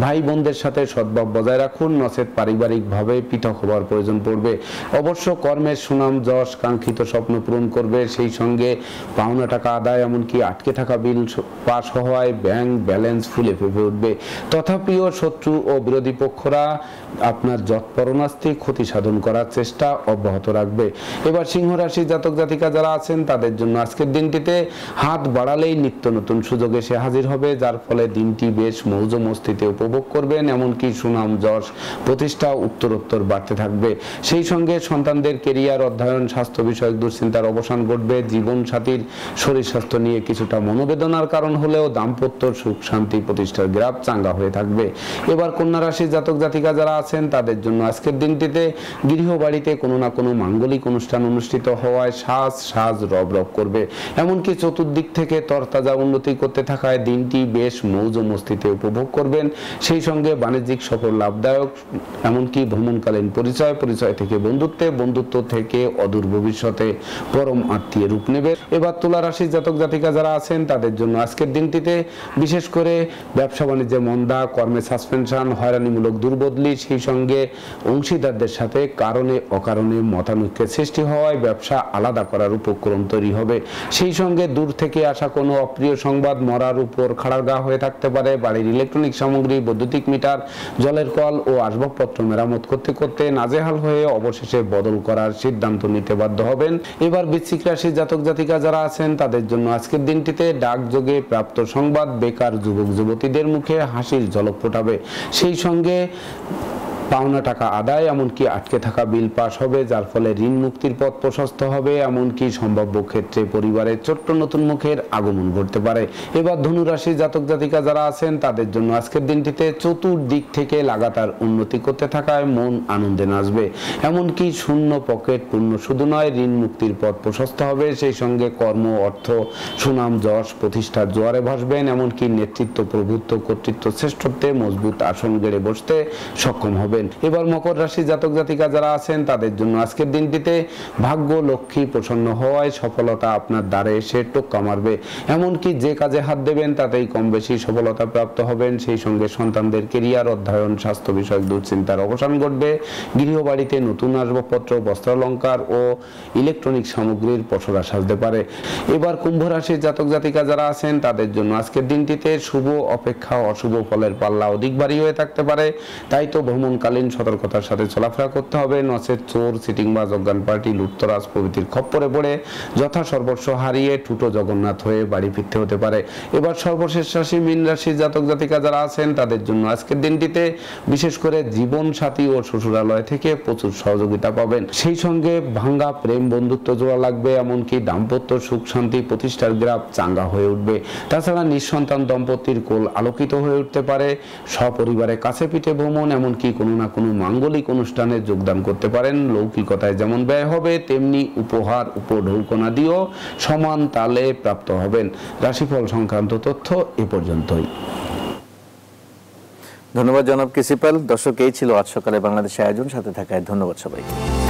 ভাই বোনদের সাথে সদ্ভাব বজায় রাখুন, নচেত পারিবারিকভাবে পৃথক হওয়ার প্রয়োজন পড়বে। অবশ্য কর্মের সুনাম যশ কাঙ্ক্ষিত স্বপ্ন পূরণ করবে, সেই সঙ্গে পাওনা টাকা আদায় এমনকি আটকে থাকা বিল পাস হওয়ায় ব্যাংক ব্যালেন্স ফুলে ফেপে উঠবে। তথাপিও শত্রু ও বিরোধী পক্ষরা আপনার যৎপরণাস্তি ক্ষতি সাধন করার চেষ্টা অব্যাহত রাখবে। এবার সিংহ রাশির জাতক জাতিকা যারা আছেন তাদের জন্য আজকের দিনটিতে হাত বাড়ালেই নিত্য নতুন সুযোগ এসে হাজির হবে, যার ফলে দিনটি বেশ মৌজ মস্তিতে উপভোগ করবেন, এমনকি সুনাম যশ প্রতিষ্ঠা উত্তরোত্তর বাড়তে থাকবে। সেই সঙ্গে সন্তানদের কেরিয়ার, অধ্যয়ন, স্বাস্থ্য বিষয়ক দুশ্চিন্তার অবসান ঘটবে। জীবন সাথীর শরীর স্বাস্থ্য নিয়ে কিছুটা মনোবেদনার কারণ হলেও দাম্পত্য সুখ শান্তি প্রতিষ্ঠার গ্রাফ চাঙ্গা হয়ে থাকবে। এবার কন্যা রাশির জাতক জাতিকা যারা আছেন তাদের জন্য আজকের দিনটিতে গৃহবাড়িতে কোনো না কোনো মাঙ্গলিক অনুষ্ঠান অনুষ্ঠিত হওয়ায় সাজ রব রব করবে, এমনকি চতুর্দিক থেকে তরতাজা উন্নতি করতে থাকায় দিনটি বেশ মৌজ মস্তিতে উপভোগ করবেন। সেই সঙ্গে বাণিজ্যিক সফল লাভদায়ক, এমনকি ভ্রমণকালীন পরিচয় থেকে বন্ধুত্ব থেকে অদূর ভবিষ্যতে পরম আত্মীয় রূপ নেবে। এবার তুলা রাশির জাতক জাতিকা যারা আছেন তাদের জন্য আজকের দিনটিতে বিশেষ করে ব্যবসা বাণিজ্যে মন্দা, কর্মে সাসপেনশন, হয়রানিমূলক দুর্বদলি, সেই সঙ্গে অংশীদারদের সাথে কারণে অকারণে মতানৈক্যের সৃষ্টি হওয়ায় ব্যবসা আলাদা করার উপক্রম তৈরি হবে। সেই সঙ্গে দূর থেকে আসা কোনো অপ্রিয় সংবাদ মরার উপর খাড়ারগা হয়ে থাকতে পারে। বাড়ির ইলেকট্রনিক সামগ্রী, বৈদ্যুতিক মিটার, জলের কল ও আসবাবপত্র মেরামত করতে করতে নাজেহাল হয়ে অবশেষে বদল করার সিদ্ধান্ত নিতে বাধ্য হবেন। এবার বৃশ্চিক রাশির জাতক জাতিকা যারা আছেন তাদের জন্য আজকের দিনটিতে ডাকযোগে প্রাপ্ত সংবাদ বেকার যুবক যুবতীদের মুখে হাসির ঝলক ফোটাবে। সেই সঙ্গে পাওনা টাকা আদায় এমনকি আটকে থাকা বিল পাস হবে, যার ফলে ঋণ মুক্তির পথ প্রশস্ত হবে, এমনকি সম্ভাব্য ক্ষেত্রে পরিবারের ছোট্ট নতুন মুখের আগমন ঘটতে পারে। এবার ধনু রাশির জাতক জাতিকা যারা আছেন তাদের জন্য আজকের দিনটিতে চতুর্দিক থেকে লাগাতার উন্নতি করতে থাকায় মন আনন্দে নাচবে, এমনকি শূন্য পকেট পূর্ণ শুধু নয়, ঋণ মুক্তির পথ প্রশস্ত হবে। সেই সঙ্গে কর্ম, অর্থ, সুনাম যশ প্রতিষ্ঠার জোয়ারে ভাসবেন, এমনকি নেতৃত্ব, প্রভুত্ব, কর্তৃত্ব, শ্রেষ্ঠত্বে মজবুত আসন গেড়ে বসতে সক্ষম হবেন। এবার মকর রাশির জাতক জাতিকা যারা আছেন তাদের জন্য আজকের দিনটিতে ভাগ্য লক্ষ্মী প্রসন্ন হওয়ায় সফলতা আপনার দ্বারে এসে টোক্কা মারবে, এমনকি যে কাজে হাত দেবেন তাতেই কম বেশি সফলতা প্রাপ্ত হবেন। সেই সঙ্গে সন্তানদের কেরিয়ার, অধ্যয়ন, স্বাস্থ্য বিষয়ক দুশ্চিন্তার অবসান ঘটবে। গৃহবাড়িতে নতুন আসবাবপত্র, বস্ত্রালঙ্কার ও ইলেকট্রনিক সামগ্রীর পসরা সাজতে পারে। এবার কুম্ভ রাশির জাতক জাতিকা যারা আছেন তাদের জন্য আজকের দিনটিতে শুভ অপেক্ষা অশুভ ফলের পাল্লা অধিক ভারী হয়ে থাকতে পারে, তাই তো ভ্রমণকালীন সতর্কতার সাথে চলাফেরা করতে হবে, নচেত চোর, সিটিংবাজ, অজ্ঞান পার্টি, লুটতরাজ প্রভৃতির খপ্পরে পড়ে যথা সর্বস্ব হারিয়ে টুটো জগন্নাথ হয়ে বাড়ি ফিরতে হতে পারে। এবার সর্বশেষ রাশি মীন রাশির জাতক জাতিকা যারা আছেন তাদের জন্য আজকের দিনটিতে বিশেষ করে জীবন সাথী ও শ্বশুরালয় থেকে প্রচুর সহযোগিতা পাবেন। সেই সঙ্গে ভাঙ্গা প্রেম বন্ধুত্ব জোড়া লাগবে, এমনকি দাম্পত্য সুখ শান্তি প্রতিষ্ঠার গ্রাফ চাঙ্গা হয়ে উঠবে। তাছাড়া নিঃসন্তান দম্পতির কোল আলোকিত হয়ে উঠতে পারে। সপরিবারে কাছে পিঠে ভ্রমণ, এমনকি কোনো না কোনো মাঙ্গলিক অনুষ্ঠানে যোগদান করতে পারেন। লৌকিকতায় যেমন ব্যয় হবে তেমনি উপহার উপঢৌকনা দিয়েও সমান তালে প্রাপ্ত হবেন। রাশিফল সংক্রান্ত তথ্য এ পর্যন্তই। ধন্যবাদ জনাব কেসিপাল। দর্শক, এই ছিল আজ সকালে বাংলাদেশ আয়োজন। সাথে থাকায় ধন্যবাদ সবাইকে।